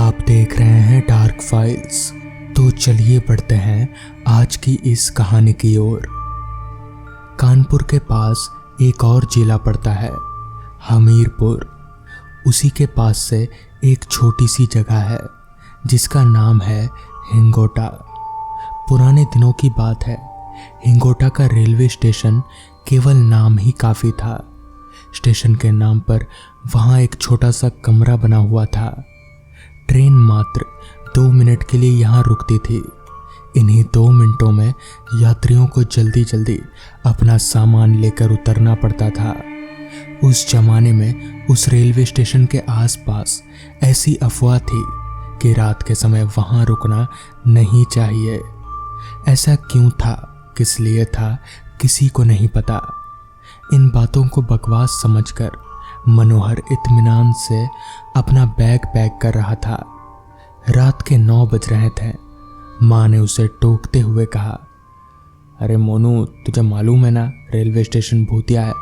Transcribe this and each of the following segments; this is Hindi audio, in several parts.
आप देख रहे हैं डार्क फाइल्स। तो चलिए बढ़ते हैं आज की इस कहानी की ओर। कानपुर के पास एक और जिला पड़ता है, हमीरपुर। उसी के पास से एक छोटी सी जगह है जिसका नाम है हिंगोटा। पुराने दिनों की बात है, हिंगोटा का रेलवे स्टेशन केवल नाम ही काफ़ी था। स्टेशन के नाम पर वहाँ एक छोटा सा कमरा बना हुआ था। ट्रेन मात्र 2 मिनट के लिए यहाँ रुकती थी। इन्हीं 2 मिनटों में यात्रियों को जल्दी जल्दी अपना सामान लेकर उतरना पड़ता था। उस जमाने में उस रेलवे स्टेशन के आसपास ऐसी अफवाह थी कि रात के समय वहाँ रुकना नहीं चाहिए। ऐसा क्यों था, किस लिए था, किसी को नहीं पता। इन बातों को बकवास समझकर मनोहर इत्मीनान से अपना बैग पैक कर रहा था। रात के 9 बज रहे थे। माँ ने उसे टोकते हुए कहा, अरे मोनू, तुझे मालूम है ना, रेलवे स्टेशन भूतिया है।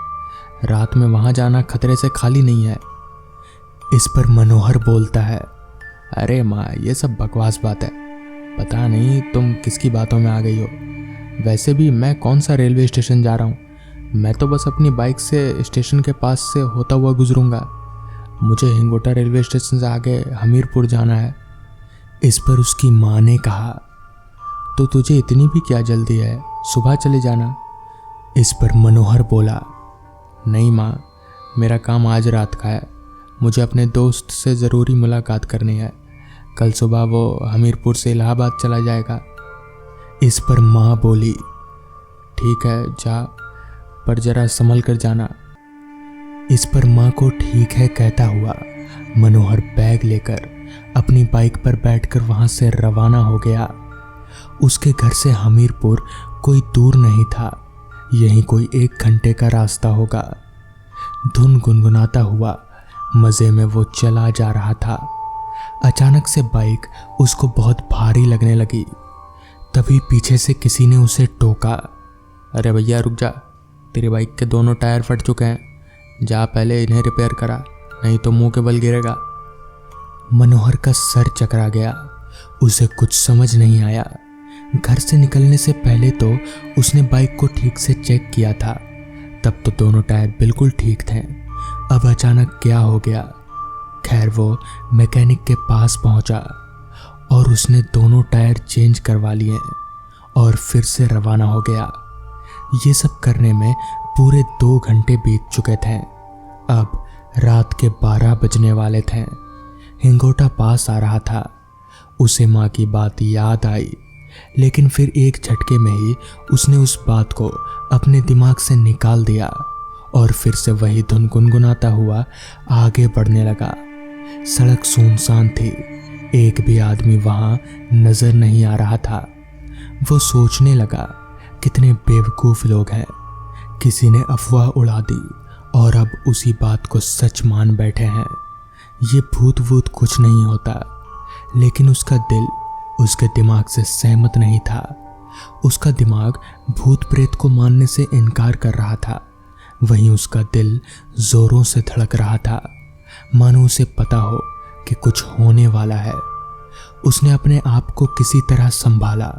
रात में वहाँ जाना खतरे से खाली नहीं है। इस पर मनोहर बोलता है, अरे माँ, ये सब बकवास बात है। पता नहीं तुम किसकी बातों में आ गई हो। वैसे भी मैं कौन सा रेलवे स्टेशन जा रहा हूँ। मैं तो बस अपनी बाइक से स्टेशन के पास से होता हुआ गुजरूंगा। मुझे हिंगोटा रेलवे स्टेशन से आगे हमीरपुर जाना है। इस पर उसकी माँ ने कहा, तो तुझे इतनी भी क्या जल्दी है, सुबह चले जाना। इस पर मनोहर बोला, नहीं माँ, मेरा काम आज रात का है। मुझे अपने दोस्त से ज़रूरी मुलाकात करनी है। कल सुबह वो हमीरपुर से इलाहाबाद चला जाएगा। इस पर माँ बोली, ठीक है जा, पर जरा संभल कर जाना। इस पर माँ को ठीक है कहता हुआ मनोहर बैग लेकर अपनी बाइक पर बैठकर वहां से रवाना हो गया। उसके घर से हमीरपुर कोई दूर नहीं था, यहीं कोई 1 घंटे का रास्ता होगा। धुन गुनगुनाता हुआ मज़े में वो चला जा रहा था। अचानक से बाइक उसको बहुत भारी लगने लगी। तभी पीछे से किसी ने उसे टोका, अरे भैया रुक जा, तेरी बाइक के दोनों टायर फट चुके हैं। जा पहले इन्हें रिपेयर करा, नहीं तो मुंह के बल गिरेगा। मनोहर का सर चकरा गया। उसे कुछ समझ नहीं आया। घर से निकलने से पहले तो उसने बाइक को ठीक से चेक किया था, तब तो दोनों टायर बिल्कुल ठीक थे। अब अचानक क्या हो गया। खैर वो मैकेनिक के पास पहुंचा और उसने दोनों टायर चेंज करवा लिए और फिर से रवाना हो गया। ये सब करने में पूरे 2 घंटे बीत चुके थे। अब रात के 12 बजने वाले थे। हिंगोटा पास आ रहा था। उसे माँ की बात याद आई, लेकिन फिर एक झटके में ही उसने उस बात को अपने दिमाग से निकाल दिया और फिर से वही धुन गुनगुनाता हुआ आगे बढ़ने लगा। सड़क सुनसान थी, एक भी आदमी वहां नजर नहीं आ रहा था। वो सोचने लगा, कितने बेवकूफ लोग हैं। किसी ने अफवाह उड़ा दी और अब उसी बात को सच मान बैठे हैं। ये भूत वूत कुछ नहीं होता। लेकिन उसका दिल उसके दिमाग से सहमत नहीं था। उसका दिमाग भूत प्रेत को मानने से इनकार कर रहा था। वहीं उसका दिल जोरों से धड़क रहा था, मानो उसे पता हो कि कुछ होने वाला है। उसने अपने आप को किसी तरह संभाला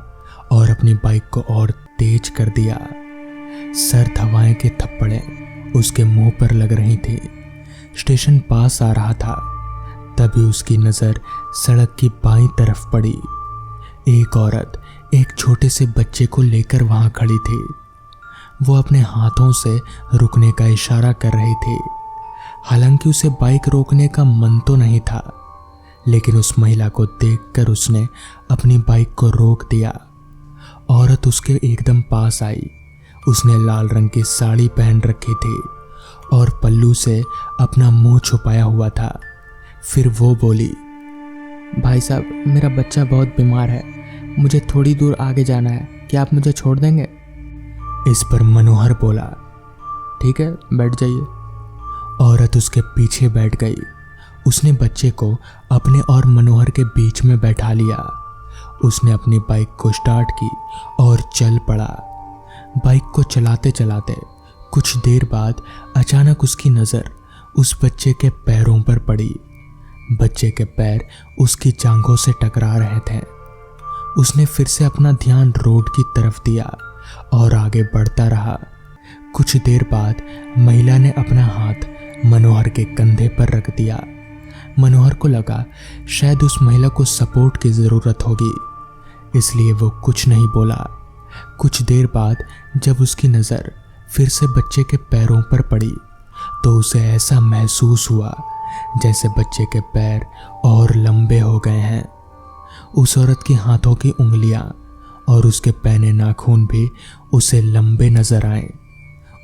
और अपनी बाइक को और तेज कर दिया। सर्द हवाएं के थप्पड़े उसके मुंह पर लग रही थी। स्टेशन पास आ रहा था। तभी उसकी नज़र सड़क की बाईं तरफ पड़ी। एक औरत एक छोटे से बच्चे को लेकर वहां खड़ी थी। वो अपने हाथों से रुकने का इशारा कर रही थी। हालांकि उसे बाइक रोकने का मन तो नहीं था, लेकिन उस महिला को देखकर उसने अपनी बाइक को रोक दिया। औरत उसके एकदम पास आई। उसने लाल रंग की साड़ी पहन रखी थी और पल्लू से अपना मुंह छुपाया हुआ था। फिर वो बोली, भाई साहब, मेरा बच्चा बहुत बीमार है, मुझे थोड़ी दूर आगे जाना है, क्या आप मुझे छोड़ देंगे? इस पर मनोहर बोला, ठीक है, बैठ जाइए। औरत उसके पीछे बैठ गई। उसने बच्चे को अपने और मनोहर के बीच में बैठा लिया। उसने अपनी बाइक को स्टार्ट की और चल पड़ा। बाइक को चलाते चलाते कुछ देर बाद अचानक उसकी नज़र उस बच्चे के पैरों पर पड़ी। बच्चे के पैर उसकी जांघों से टकरा रहे थे। उसने फिर से अपना ध्यान रोड की तरफ दिया और आगे बढ़ता रहा। कुछ देर बाद महिला ने अपना हाथ मनोहर के कंधे पर रख दिया। मनोहर को लगा शायद उस महिला को सपोर्ट की ज़रूरत होगी, इसलिए वो कुछ नहीं बोला। कुछ देर बाद जब उसकी नज़र फिर से बच्चे के पैरों पर पड़ी तो उसे ऐसा महसूस हुआ जैसे बच्चे के पैर और लंबे हो गए हैं। उस औरत की हाथों की उंगलियां और उसके पहने नाखून भी उसे लंबे नजर आए।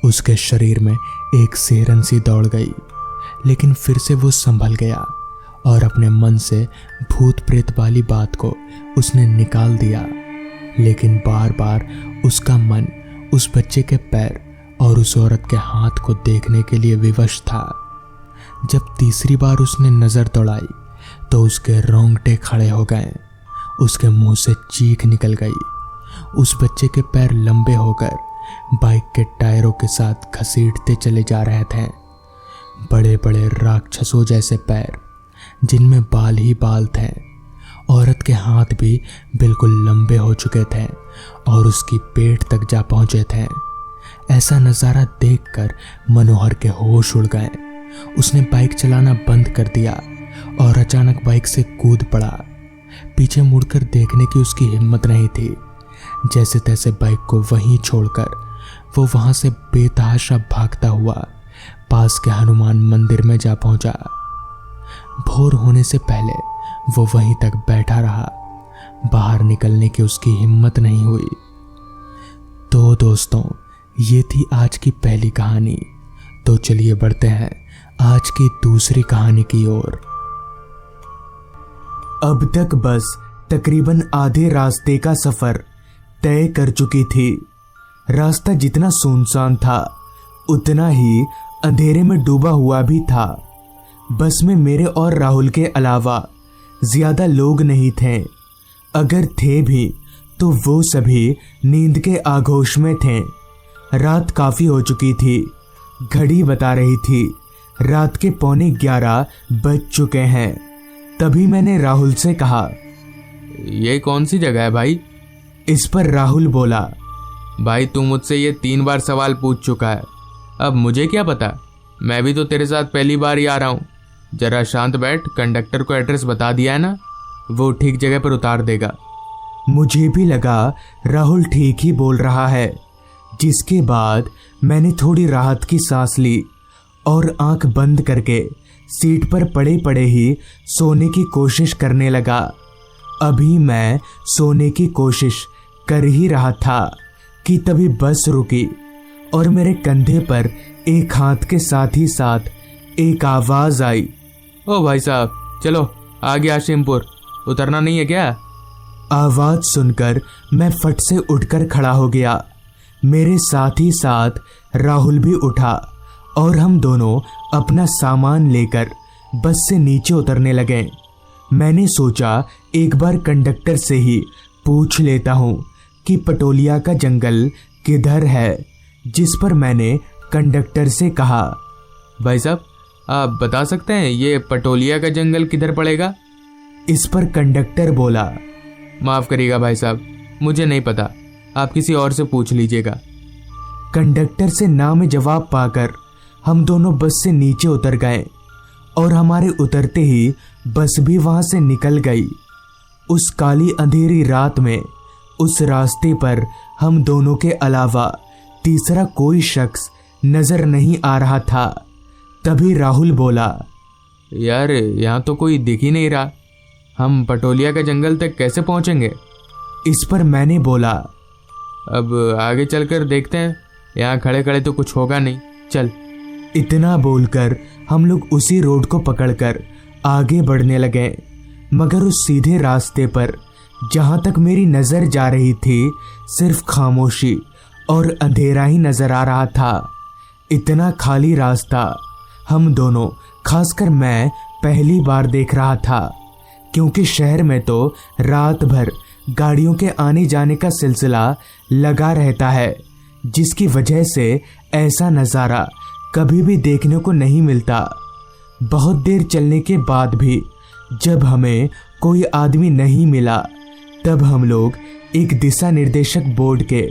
उसके शरीर में एक सिहरन सी दौड़ गई, लेकिन फिर से वो संभल गया और अपने मन से भूत प्रेत वाली बात को उसने निकाल दिया। लेकिन बार बार उसका मन उस बच्चे के पैर और उस औरत के हाथ को देखने के लिए विवश था। जब तीसरी बार उसने नजर दौड़ाई तो उसके रोंगटे खड़े हो गए। उसके मुंह से चीख निकल गई। उस बच्चे के पैर लंबे होकर बाइक के टायरों के साथ घसीटते चले जा रहे थे। बड़े बड़े राक्षसों जैसे पैर जिनमें बाल ही बाल थे। औरत के हाथ भी बिल्कुल लंबे हो चुके थे और उसकी पेट तक जा पहुंचे थे। ऐसा नज़ारा देखकर मनोहर के होश उड़ गए। उसने बाइक चलाना बंद कर दिया और अचानक बाइक से कूद पड़ा। पीछे मुड़कर देखने की उसकी हिम्मत नहीं थी। जैसे तैसे बाइक को वहीं छोड़कर वो वहां से बेतहाशा भागता हुआ पास के हनुमान मंदिर में जा पहुंचा। भोर होने से पहले वो वहीं तक बैठा रहा। बाहर निकलने की उसकी हिम्मत नहीं हुई। तो दोस्तों, ये थी आज की पहली कहानी। तो चलिए बढ़ते हैं आज की दूसरी कहानी की ओर। अब तक बस तकरीबन आधे रास्ते का सफर तय कर चुकी थी। रास्ता जितना सुनसान था उतना ही अंधेरे में डूबा हुआ भी था। बस में मेरे और राहुल के अलावा ज्यादा लोग नहीं थे। अगर थे भी तो वो सभी नींद के आगोश में थे। रात काफी हो चुकी थी। घड़ी बता रही थी रात के 11:15 बज चुके हैं। तभी मैंने राहुल से कहा, ये कौन सी जगह है भाई? इस पर राहुल बोला, भाई तू मुझसे ये 3 बार सवाल पूछ चुका है, अब मुझे क्या पता? मैं भी तो तेरे साथ पहली बार ही आ रहा हूँ। जरा शांत बैठ, कंडक्टर को एड्रेस बता दिया है ना, वो ठीक जगह पर उतार देगा। मुझे भी लगा राहुल ठीक ही बोल रहा है। जिसके बाद मैंने थोड़ी राहत की सांस ली और आंख बंद करके सीट पर पड़े पड़े ही सोने की कोशिश करने लगा। अभी मैं सोने की कोशिश कर ही रहा था कि तभी बस रुकी और मेरे कंधे पर एक हाथ के साथ ही साथ एक आवाज आई, ओ भाई साहब चलो आगे आशिमपुर, उतरना नहीं है क्या? आवाज सुनकर मैं फट से उठकर खड़ा हो गया। मेरे साथ ही साथ राहुल भी उठा और हम दोनों अपना सामान लेकर बस से नीचे उतरने लगे। मैंने सोचा एक बार कंडक्टर से ही पूछ लेता हूँ कि पटोलिया का जंगल किधर है, जिस पर मैंने कंडक्टर से कहा, भाई साहब आप बता सकते हैं ये पटोलिया का जंगल किधर पड़ेगा? इस पर कंडक्टर बोला, माफ़ करिएगा भाई साहब, मुझे नहीं पता, आप किसी और से पूछ लीजिएगा। कंडक्टर से ना में जवाब पाकर हम दोनों बस से नीचे उतर गए और हमारे उतरते ही बस भी वहां से निकल गई। उस काली अंधेरी रात में उस रास्ते पर हम दोनों के अलावा तीसरा कोई शख्स नजर नहीं आ रहा था। तभी राहुल बोला, यार यहाँ तो कोई दिख ही नहीं रहा, हम पटोलिया का जंगल तक कैसे पहुँचेंगे? इस पर मैंने बोला, अब आगे चलकर देखते हैं, यहाँ खड़े खड़े तो कुछ होगा नहीं, चल। इतना बोलकर हम लोग उसी रोड को पकड़कर आगे बढ़ने लगे, मगर उस सीधे रास्ते पर जहाँ तक मेरी नज़र जा रही थी सिर्फ खामोशी और अंधेरा ही नजर आ रहा था। इतना खाली रास्ता हम दोनों, खासकर मैं, पहली बार देख रहा था, क्योंकि शहर में तो रात भर गाड़ियों के आने जाने का सिलसिला लगा रहता है, जिसकी वजह से ऐसा नज़ारा कभी भी देखने को नहीं मिलता। बहुत देर चलने के बाद भी जब हमें कोई आदमी नहीं मिला तब हम लोग एक दिशा निर्देशक बोर्ड के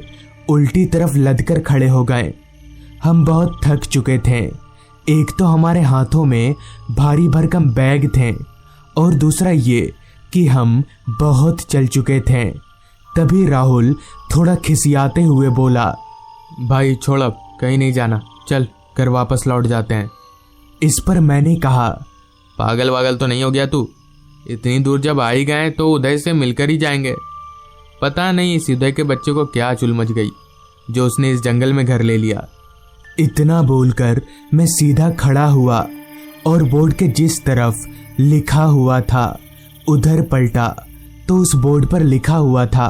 उल्टी तरफ लदकर खड़े हो गए। हम बहुत थक चुके थे। एक तो हमारे हाथों में भारी भरकम बैग थे और दूसरा ये कि हम बहुत चल चुके थे। तभी राहुल थोड़ा खिसियाते हुए बोला, भाई छोड़, अब कहीं नहीं जाना, चल घर वापस लौट जाते हैं। इस पर मैंने कहा, पागल वागल तो नहीं हो गया तू? इतनी दूर जब आ ही गए तो उदय से मिलकर ही जाएंगे। पता नहीं इस उदय के बच्चे को क्या चुल मच गई जो उसने इस जंगल में घर ले लिया। इतना बोलकर मैं सीधा खड़ा हुआ और बोर्ड के जिस तरफ लिखा हुआ था उधर पलटा तो उस बोर्ड पर लिखा हुआ था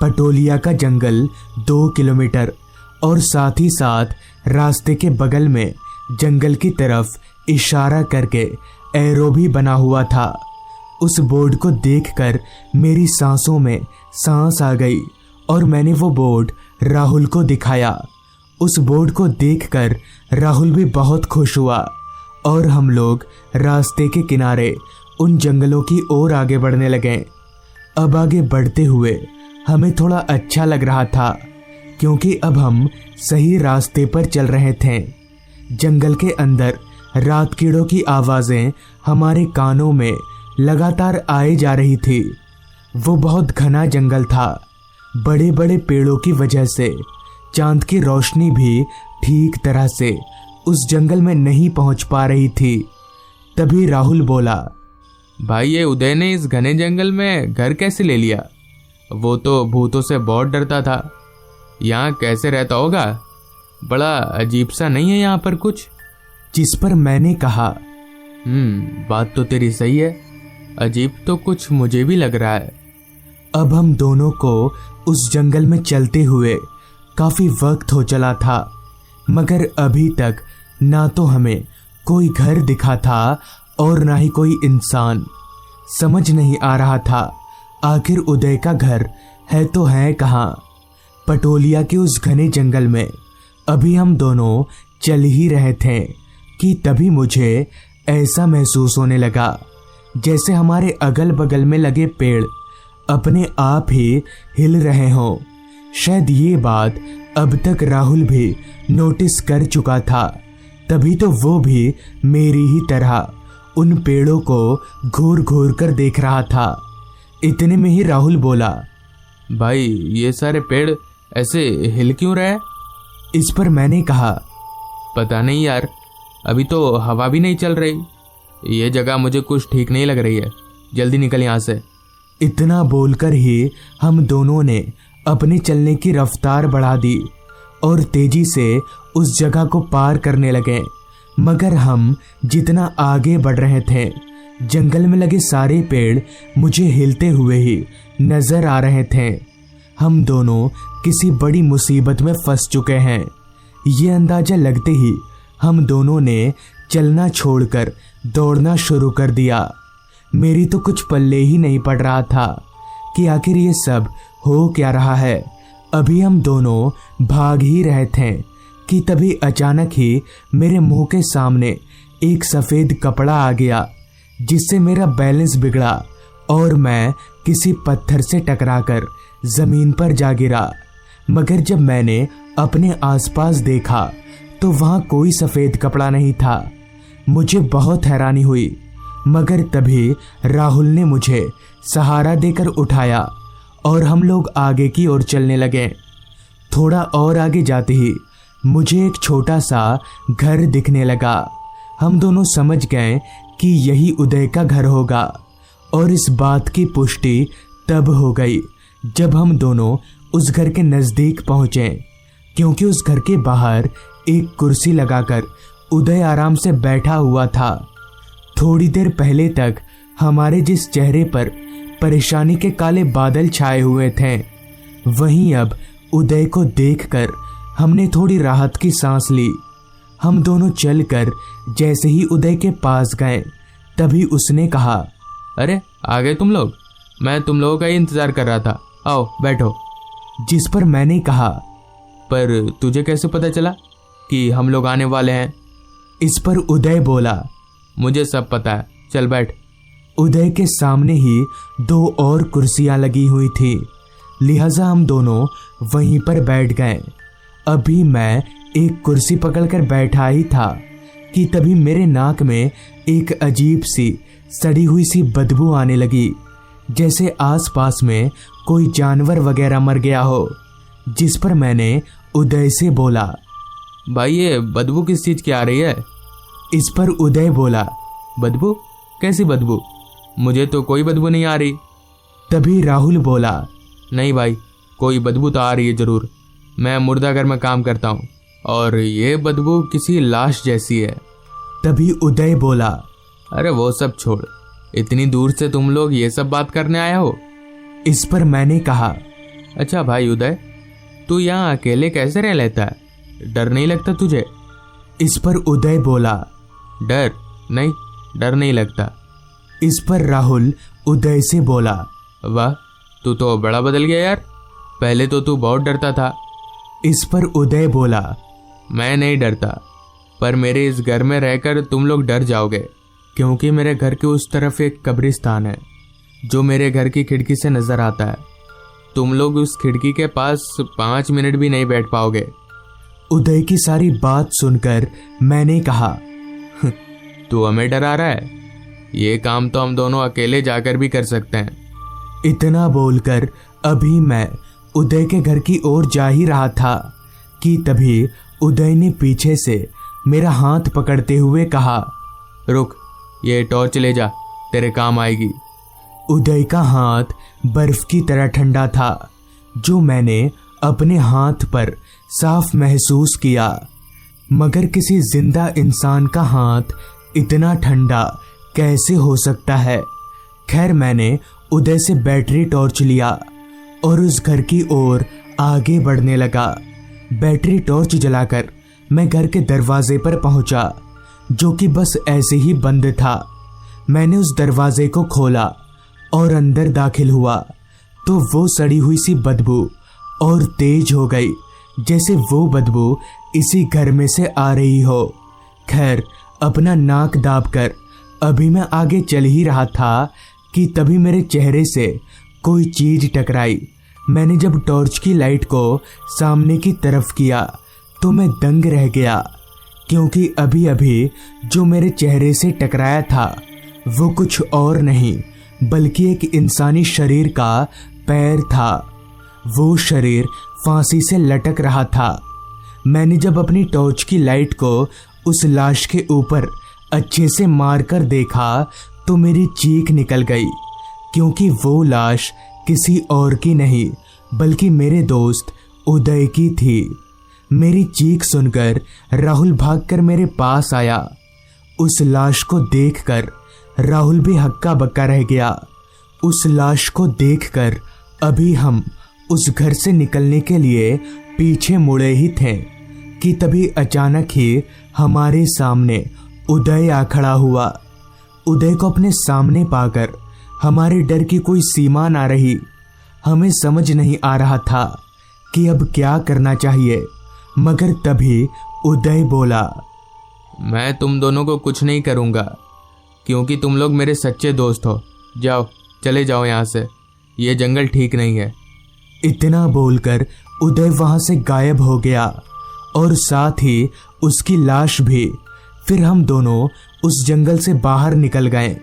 पटोलिया का जंगल 2 किलोमीटर और साथ ही साथ रास्ते के बगल में जंगल की तरफ इशारा करके एरो भी बना हुआ था। उस बोर्ड को देखकर मेरी सांसों में सांस आ गई और मैंने वो बोर्ड राहुल को दिखाया। उस बोर्ड को देखकर राहुल भी बहुत खुश हुआ और हम लोग रास्ते के किनारे उन जंगलों की ओर आगे बढ़ने लगे। अब आगे बढ़ते हुए हमें थोड़ा अच्छा लग रहा था क्योंकि अब हम सही रास्ते पर चल रहे थे। जंगल के अंदर रात कीड़ों की आवाज़ें हमारे कानों में लगातार आए जा रही थी। वो बहुत घना जंगल था। बड़े बड़े पेड़ों की वजह से चांद की रोशनी भी ठीक तरह से उस जंगल में नहीं पहुंच पा रही थी। तभी राहुल बोला, भाई ये उदय ने इस घने जंगल में घर कैसे ले लिया? वो तो भूतों से बहुत डरता था, यहाँ कैसे रहता होगा? बड़ा अजीब सा नहीं है यहाँ पर कुछ? जिस पर मैंने कहा, बात तो तेरी सही है, अजीब तो कुछ मुझे भी लग रहा है। अब हम दोनों को उस जंगल में चलते हुए काफी वक्त हो चला था मगर अभी तक ना तो हमें कोई घर दिखा था और ना ही कोई इंसान। समझ नहीं आ रहा था आखिर उदय का घर है तो है कहाँ। पटोलिया के उस घने जंगल में अभी हम दोनों चल ही रहे थे कि तभी मुझे ऐसा महसूस होने लगा जैसे हमारे अगल बगल में लगे पेड़ अपने आप ही हिल रहे हों। शायद ये बात अब तक राहुल भी नोटिस कर चुका था, तभी तो वो भी मेरी ही तरह उन पेड़ों को घूर घूर कर देख रहा था। इतने में ही राहुल बोला, भाई ये सारे पेड़ ऐसे हिल क्यों रहे? इस पर मैंने कहा, पता नहीं यार, अभी तो हवा भी नहीं चल रही। ये जगह मुझे कुछ ठीक नहीं लग रही है, जल्दी निकल यहाँ से। इतना बोलकर ही हम दोनों ने अपने चलने की रफ्तार बढ़ा दी और तेजी से उस जगह को पार करने लगे। मगर हम जितना आगे बढ़ रहे थे जंगल में लगे सारे पेड़ मुझे हिलते हुए ही नजर आ रहे थे। हम दोनों किसी बड़ी मुसीबत में फंस चुके हैं। ये अंदाजा लगते ही हम दोनों ने चलना छोड़कर दौड़ना शुरू कर दिया। मेरी तो कुछ पल्ले ही नहीं पड़ रहा था कि आखिर ये सब हो क्या रहा है। अभी हम दोनों भाग ही रहे थे कि तभी अचानक ही मेरे मुंह के सामने एक सफ़ेद कपड़ा आ गया जिससे मेरा बैलेंस बिगड़ा और मैं किसी पत्थर से टकराकर ज़मीन पर जा गिरा। मगर जब मैंने अपने आसपास देखा तो वहाँ कोई सफ़ेद कपड़ा नहीं था। मुझे बहुत हैरानी हुई मगर तभी राहुल ने मुझे सहारा देकर उठाया और हम लोग आगे की ओर चलने लगे। थोड़ा और आगे जाते ही मुझे एक छोटा सा घर दिखने लगा। हम दोनों समझ गए कि यही उदय का घर होगा और इस बात की पुष्टि तब हो गई जब हम दोनों उस घर के नज़दीक पहुँचे, क्योंकि उस घर के बाहर एक कुर्सी लगाकर उदय आराम से बैठा हुआ था। थोड़ी देर पहले तक हमारे जिस चेहरे पर परेशानी के काले बादल छाए हुए थे, वहीं अब उदय को देखकर हमने थोड़ी राहत की सांस ली। हम दोनों चलकर जैसे ही उदय के पास गए तभी उसने कहा, अरे आ गए तुम लोग, मैं तुम लोगों का ही इंतज़ार कर रहा था, आओ बैठो। जिस पर मैंने कहा, पर तुझे कैसे पता चला कि हम लोग आने वाले हैं? इस पर उदय बोला, मुझे सब पता है, चल बैठ। उदय के सामने ही 2 और कुर्सियां लगी हुई थी, लिहाजा हम दोनों वहीं पर बैठ गए। अभी मैं एक कुर्सी पकड़कर बैठा ही था कि तभी मेरे नाक में एक अजीब सी सड़ी हुई सी बदबू आने लगी, जैसे आसपास में कोई जानवर वगैरह मर गया हो। जिस पर मैंने उदय से बोला, भाई ये बदबू किस चीज़ की आ रही है? इस पर उदय बोला, बदबू? कैसी बदबू? मुझे तो कोई बदबू नहीं आ रही। तभी राहुल बोला, नहीं भाई, कोई बदबू तो आ रही है ज़रूर। मैं मुर्दाघर में काम करता हूँ और ये बदबू किसी लाश जैसी है। तभी उदय बोला, अरे वो सब छोड़, इतनी दूर से तुम लोग ये सब बात करने आए हो? इस पर मैंने कहा, अच्छा भाई उदय, तू यहाँ अकेले कैसे रह लेता है? डर नहीं लगता तुझे? इस पर उदय बोला, डर नहीं, डर नहीं लगता। इस पर राहुल उदय से बोला, वाह, तू तो बड़ा बदल गया यार, पहले तो तू बहुत डरता था। इस पर उदय बोला, मैं नहीं डरता, पर मेरे इस घर में रहकर तुम लोग डर जाओगे, क्योंकि मेरे घर के उस तरफ एक कब्रिस्तान है जो मेरे घर की खिड़की से नजर आता है। तुम लोग उस खिड़की के पास 5 मिनट भी नहीं बैठ पाओगे। उदय की सारी बात सुनकर मैंने कहा, तू हमें डरा रहा है? ये काम तो हम दोनों अकेले जाकर भी कर सकते हैं। इतना बोलकर अभी मैं उदय के घर की ओर जा ही रहा था कि तभी उदय ने पीछे से मेरा हाथ पकड़ते हुए कहा, रुक, ये टॉर्च ले जा, तेरे काम आएगी। उदय का हाथ बर्फ की तरह ठंडा था, जो मैंने अपने हाथ पर साफ महसूस किया, मगर किसी जिंदा इंसान का हाथ इतना ठंडा कैसे हो सकता है। खैर मैंने उदय से बैटरी टॉर्च लिया और उस घर की ओर आगे बढ़ने लगा। बैटरी टॉर्च जलाकर मैं घर के दरवाजे पर पहुंचा, जो कि बस ऐसे ही बंद था। मैंने उस दरवाजे को खोला और अंदर दाखिल हुआ तो वो सड़ी हुई सी बदबू और तेज हो गई, जैसे वो बदबू इसी घर में से आ रही हो। खैर अपना नाक दाबकर अभी मैं आगे चल ही रहा था कि तभी मेरे चेहरे से कोई चीज टकराई। मैंने जब टॉर्च की लाइट को सामने की तरफ किया तो मैं दंग रह गया, क्योंकि अभी अभी जो मेरे चेहरे से टकराया था वो कुछ और नहीं बल्कि एक इंसानी शरीर का पैर था। वो शरीर फांसी से लटक रहा था। मैंने जब अपनी टॉर्च की लाइट को उस लाश के ऊपर अच्छे से मारकर देखा तो मेरी चीख निकल गई, क्योंकि वो लाश किसी और की नहीं बल्कि मेरे दोस्त उदय की थी। मेरी चीख सुनकर राहुल भागकर मेरे पास आया। उस लाश को देखकर राहुल भी हक्का बक्का रह गया। उस लाश को देखकर अभी हम उस घर से निकलने के लिए पीछे मुड़े ही थे कि तभी अचानक ही हमारे सामने उदय आ खड़ा हुआ। उदय को अपने सामने पाकर हमारे डर की कोई सीमा ना रही। हमें समझ नहीं आ रहा था कि अब क्या करना चाहिए, मगर तभी उदय बोला, मैं तुम दोनों को कुछ नहीं करूँगा, क्योंकि तुम लोग मेरे सच्चे दोस्त हो। जाओ, चले जाओ यहाँ से, ये जंगल ठीक नहीं है। इतना बोलकर उदय वहां से गायब हो गया और साथ ही उसकी लाश भी। फिर हम दोनों उस जंगल से बाहर निकल गए,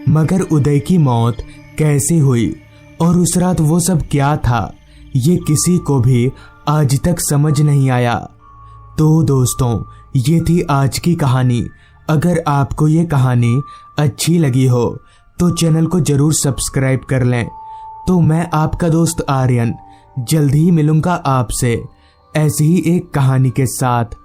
मगर उदय की मौत कैसे हुई और उस रात वो सब क्या था, ये किसी को भी आज तक समझ नहीं आया। तो दोस्तों, ये थी आज की कहानी। अगर आपको ये कहानी अच्छी लगी हो तो चैनल को जरूर सब्सक्राइब कर लें। तो मैं आपका दोस्त आर्यन जल्द ही मिलूंगा आपसे ऐसी ही एक कहानी के साथ।